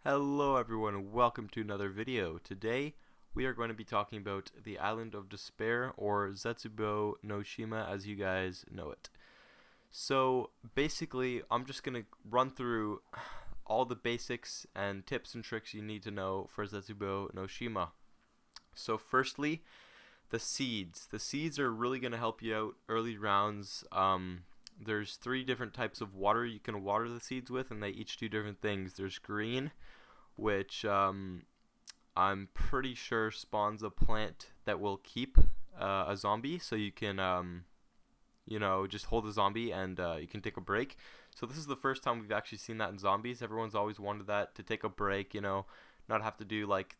Hello everyone and welcome to another video. Today we are going to be talking about the Island of Despair, or Zetsubou No Shima as you guys know it. So basically I'm just going to run through all the basics and tips and tricks you need to know for Zetsubou No Shima. So firstly, the seeds. The seeds are really going to help you out early rounds. There's three different types of water you can water the seeds with, and they each do different things. There's green, which I'm pretty sure spawns a plant that will keep a zombie, so you can just hold a zombie and you can take a break. So this is the first time we've actually seen that in zombies. Everyone's always wanted that, to take a break, not have to do like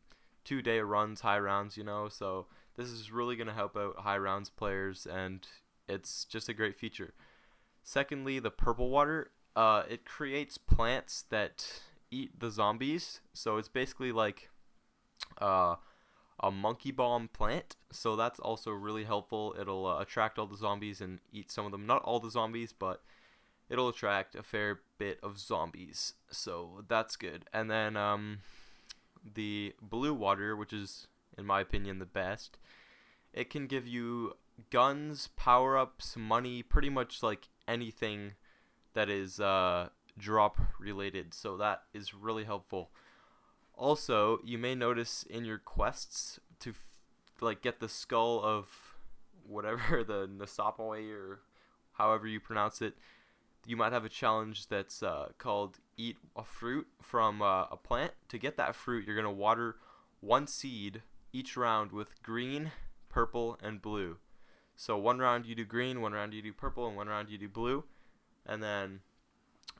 2-day runs, high rounds, so this is really going to help out high rounds players, and it's just a great feature. Secondly, the purple water, it creates plants that eat the zombies, so it's basically like a monkey bomb plant, so that's also really helpful. It'll attract all the zombies and eat some of them. Not all the zombies, but it'll attract a fair bit of zombies, so that's good. And then the blue water, which is in my opinion the best, it can give you guns, power-ups, money, pretty much like anything that is drop related, so that is really helpful. Also, you may notice in your quests to get the skull of whatever the Nasapoe, or however you pronounce it, you might have a challenge that's called eat a fruit from a plant. To get that fruit, you're going to water one seed each round with green, purple, and blue. So one round you do green, one round you do purple, and one round you do blue, and then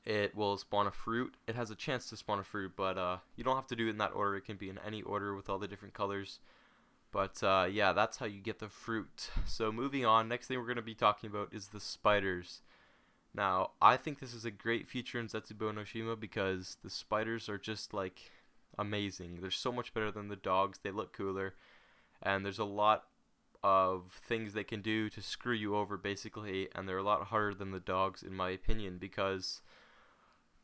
it will spawn a fruit. It has a chance to spawn a fruit, but you don't have to do it in that order. It can be in any order with all the different colors. But yeah, that's how you get the fruit. So moving on, next thing we're going to be talking about is the spiders. Now, I think this is a great feature in Zetsubou No Shima because the spiders are just like amazing. They're so much better than the dogs. They look cooler, and there's a lot of things they can do to screw you over basically, and they're a lot harder than the dogs in my opinion, because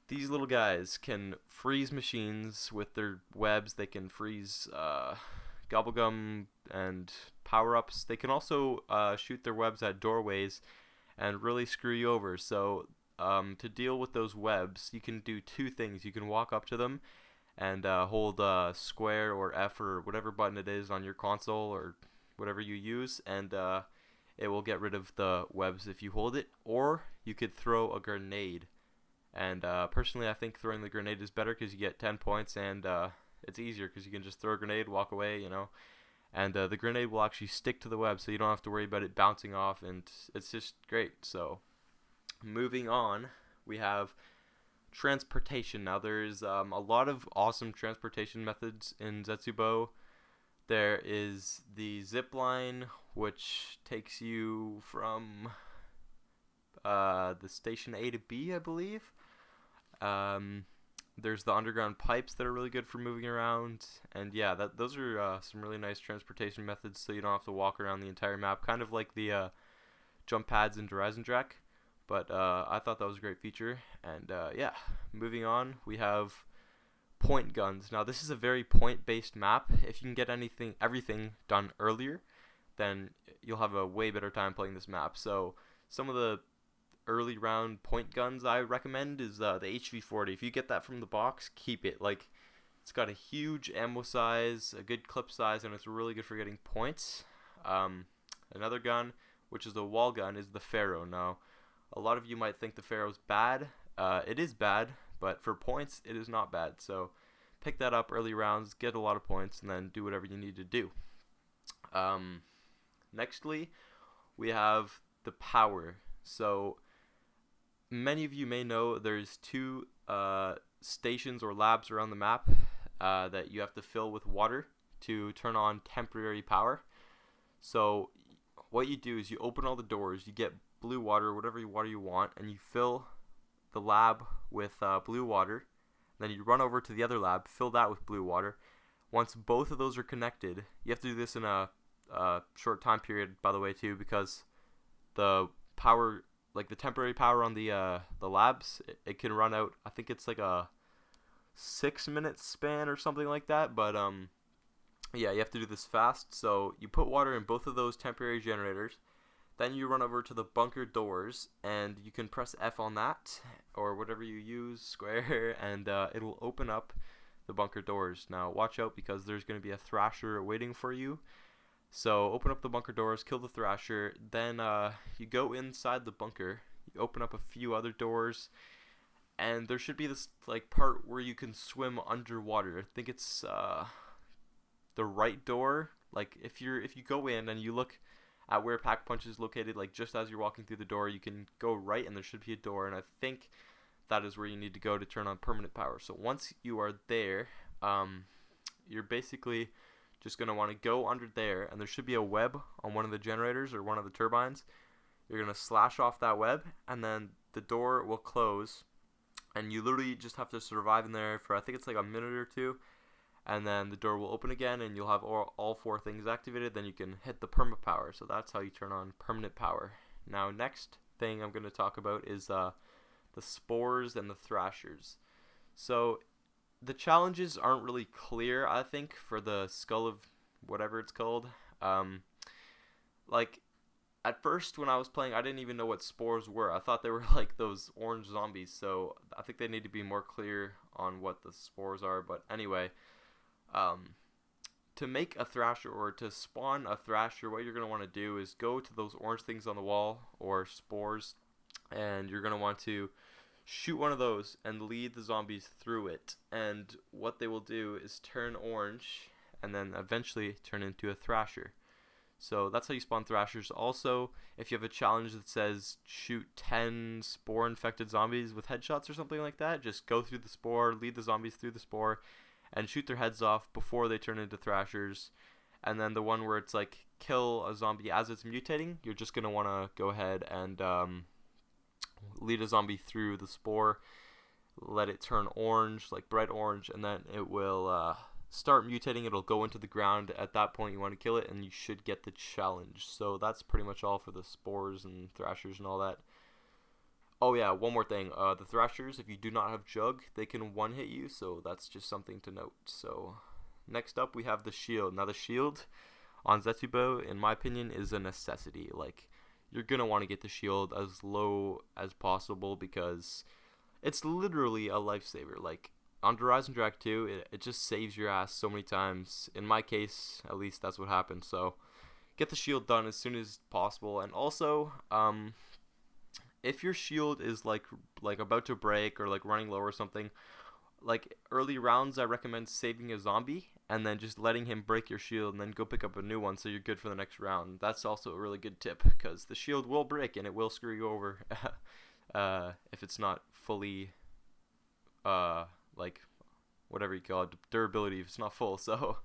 these little guys can freeze machines with their webs. They can freeze gobblegum and power-ups. They can also shoot their webs at doorways and really screw you over. So to deal with those webs, you can do two things. You can walk up to them and hold square or F or whatever button it is on your console or whatever you use, and it will get rid of the webs if you hold it. Or you could throw a grenade, and personally I think throwing the grenade is better because you get 10 points, and it's easier because you can just throw a grenade, walk away, and the grenade will actually stick to the web, so you don't have to worry about it bouncing off, and it's just great. So moving on, we have transportation. Now there's a lot of awesome transportation methods in Zetsubou. There is the zip line, which takes you from the station A to B, I believe. There's the underground pipes that are really good for moving around, and yeah, those are some really nice transportation methods, so you don't have to walk around the entire map, kind of like the jump pads in Horizon Track. But I thought that was a great feature, and yeah, moving on, we have point guns. Now this is a very point-based map. If you can get everything done earlier, then you'll have a way better time playing this map. So some of the early round point guns I recommend is the HV40. If you get that from the box, keep it. Like, it's got a huge ammo size, a good clip size, and it's really good for getting points. Another gun, which is a wall gun, is the Pharaoh. Now a lot of you might think the Pharaoh's bad. It is bad, but for points, it is not bad. So pick that up early rounds, get a lot of points, and then do whatever you need to do. Nextly, we have the power. So many of you may know there's two stations or labs around the map that you have to fill with water to turn on temporary power. So what you do is you open all the doors, you get blue water, whatever water you want, and you fill the lab with blue water. Then you run over to the other lab, fill that with blue water. Once both of those are connected, you have to do this in a short time period, by the way, too, because the power, like the temporary power on the labs, it can run out. I think it's like a 6 minute span or something like that. But yeah, you have to do this fast. So you put water in both of those temporary generators. Then you run over to the bunker doors, and you can press F on that, or whatever you use, square, and it'll open up the bunker doors. Now watch out, because there's going to be a thrasher waiting for you. So open up the bunker doors, kill the thrasher, then you go inside the bunker, you open up a few other doors, and there should be this like part where you can swim underwater. I think it's the right door. Like if you go in and you look at where Pack Punch is located, like just as you're walking through the door, you can go right and there should be a door, and I think that is where you need to go to turn on permanent power. So once you are there, you're basically just going to want to go under there, and there should be a web on one of the generators or one of the turbines. You're going to slash off that web, and then the door will close, and you literally just have to survive in there for, I think it's like a minute or two, and then the door will open again, and you'll have all four things activated. Then you can hit the perma power. So that's how you turn on permanent power. Now, next thing I'm going to talk about is the spores and the thrashers. So the challenges aren't really clear, I think, for the skull of whatever it's called. Like, at first when I was playing, I didn't even know what spores were. I thought they were like those orange zombies, so I think they need to be more clear on what the spores are. But anyway, to make a thrasher, or to spawn a thrasher, what you're going to want to do is go to those orange things on the wall, or spores, and you're going to want to shoot one of those and lead the zombies through it. And what they will do is turn orange and then eventually turn into a thrasher. So that's how you spawn thrashers. Also, if you have a challenge that says shoot 10 spore infected zombies with headshots or something like that, just go through the spore, lead the zombies through the spore, and shoot their heads off before they turn into thrashers. And then the one where it's like kill a zombie as it's mutating, you're just going to want to go ahead and lead a zombie through the spore, let it turn orange, like bright orange, and then it will start mutating. It'll go into the ground. At that point you want to kill it, and you should get the challenge. So that's pretty much all for the spores and thrashers and all that. Oh yeah, one more thing. The thrashers, if you do not have jug, they can one hit you, so that's just something to note. So next up we have the shield. Now the shield on Zetsubou, in my opinion, is a necessity. Like, you're gonna want to get the shield as low as possible, because it's literally a lifesaver. Like on Horizon Drag 2, it just saves your ass so many times. In my case, at least, that's what happened. So get the shield done as soon as possible. And also, if your shield is like about to break or like running low or something, like early rounds, I recommend saving a zombie and then just letting him break your shield and then go pick up a new one so you're good for the next round. That's also a really good tip, because the shield will break and it will screw you over if it's not fully like whatever you call it, durability, if it's not full. So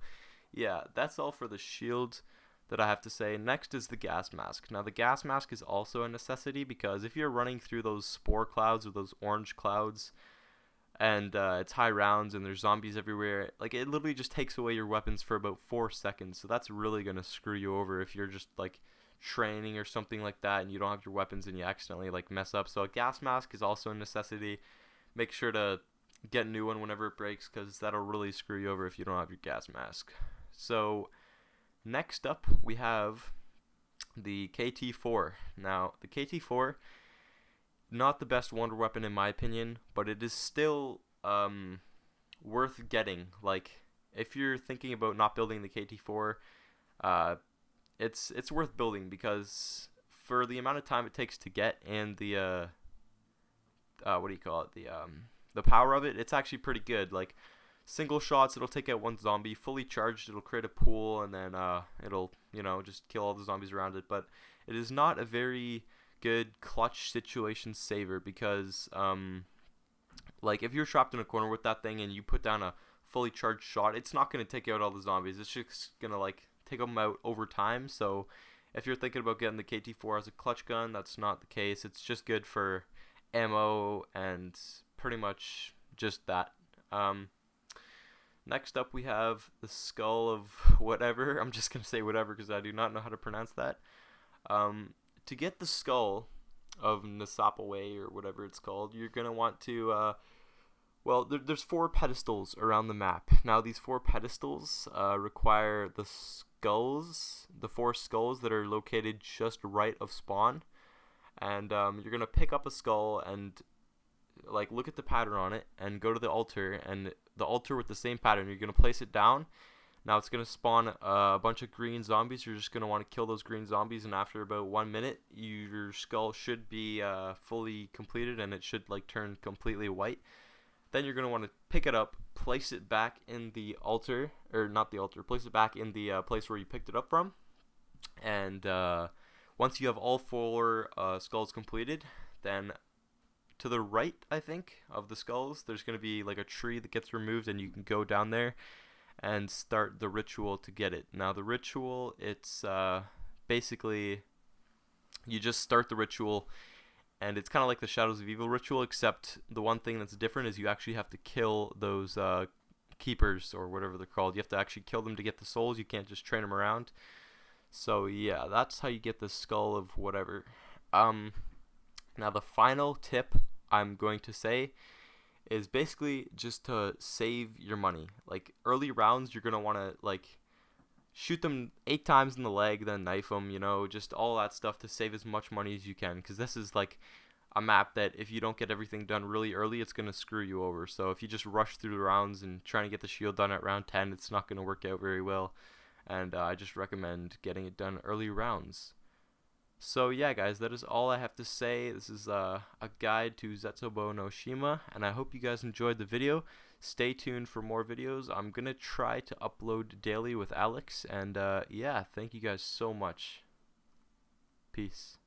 yeah, that's all for the shield that I have to say. Next is the gas mask. Now the gas mask is also a necessity, because if you're running through those spore clouds or those orange clouds, and it's high rounds and there's zombies everywhere, like it literally just takes away your weapons for about 4 seconds. So that's really gonna screw you over if you're just like training or something like that and you don't have your weapons and you accidentally like mess up. So a gas mask is also a necessity. Make sure to get a new one whenever it breaks, because that'll really screw you over if you don't have your gas mask. So next up we have the KT4. Now the KT4, not the best wonder weapon in my opinion, but it is still worth getting. Like, if you're thinking about not building the KT4, it's worth building, because for the amount of time it takes to get, and the what do you call it, the power of it, it's actually pretty good. Like, single shots, it'll take out one zombie. Fully charged, it'll create a pool, and then it'll, you know, just kill all the zombies around it. But it is not a very good clutch situation saver, because like if you're trapped in a corner with that thing and you put down a fully charged shot, it's not going to take out all the zombies. It's just going to like take them out over time. So if you're thinking about getting the KT4 as a clutch gun, that's not the case. It's just good for ammo and pretty much just that. Next up we have the skull of whatever. I'm just going to say whatever because I do not know how to pronounce that. To get the skull of Nasapaway or whatever it's called, you're going to want to Well, there's four pedestals around the map. Now these four pedestals require the four skulls that are located just right of spawn. And you're gonna pick up a skull and like look at the pattern on it and go to the altar, and the altar with the same pattern, you're gonna place it down. Now it's gonna spawn a bunch of green zombies. You're just gonna want to kill those green zombies, and after about 1 minute, your skull should be fully completed, and it should like turn completely white. Then you're gonna want to pick it up, place it back in the altar, or not the altar, place it back in the place where you picked it up from, and once you have all four skulls completed, then to the right, I think, of the skulls, there's going to be like a tree that gets removed, and you can go down there and start the ritual to get it. Now the ritual, it's basically you just start the ritual, and it's kind of like the Shadows of Evil ritual, except the one thing that's different is you actually have to kill those keepers, or whatever they're called. You have to actually kill them to get the souls. You can't just train them around. So yeah, that's how you get the skull of whatever. Now the final tip I'm going to say is basically just to save your money. Like early rounds, you're gonna want to like shoot them 8 times in the leg, then knife them. You know, just all that stuff to save as much money as you can. Because this is like a map that if you don't get everything done really early, it's gonna screw you over. So if you just rush through the rounds and trying to get the shield done at round 10, it's not gonna work out very well. And I just recommend getting it done early rounds. So yeah, guys, that is all I have to say. This is a guide to Zetsubou No Shima, and I hope you guys enjoyed the video. Stay tuned for more videos. I'm gonna try to upload daily with Alex, and yeah, thank you guys so much. Peace.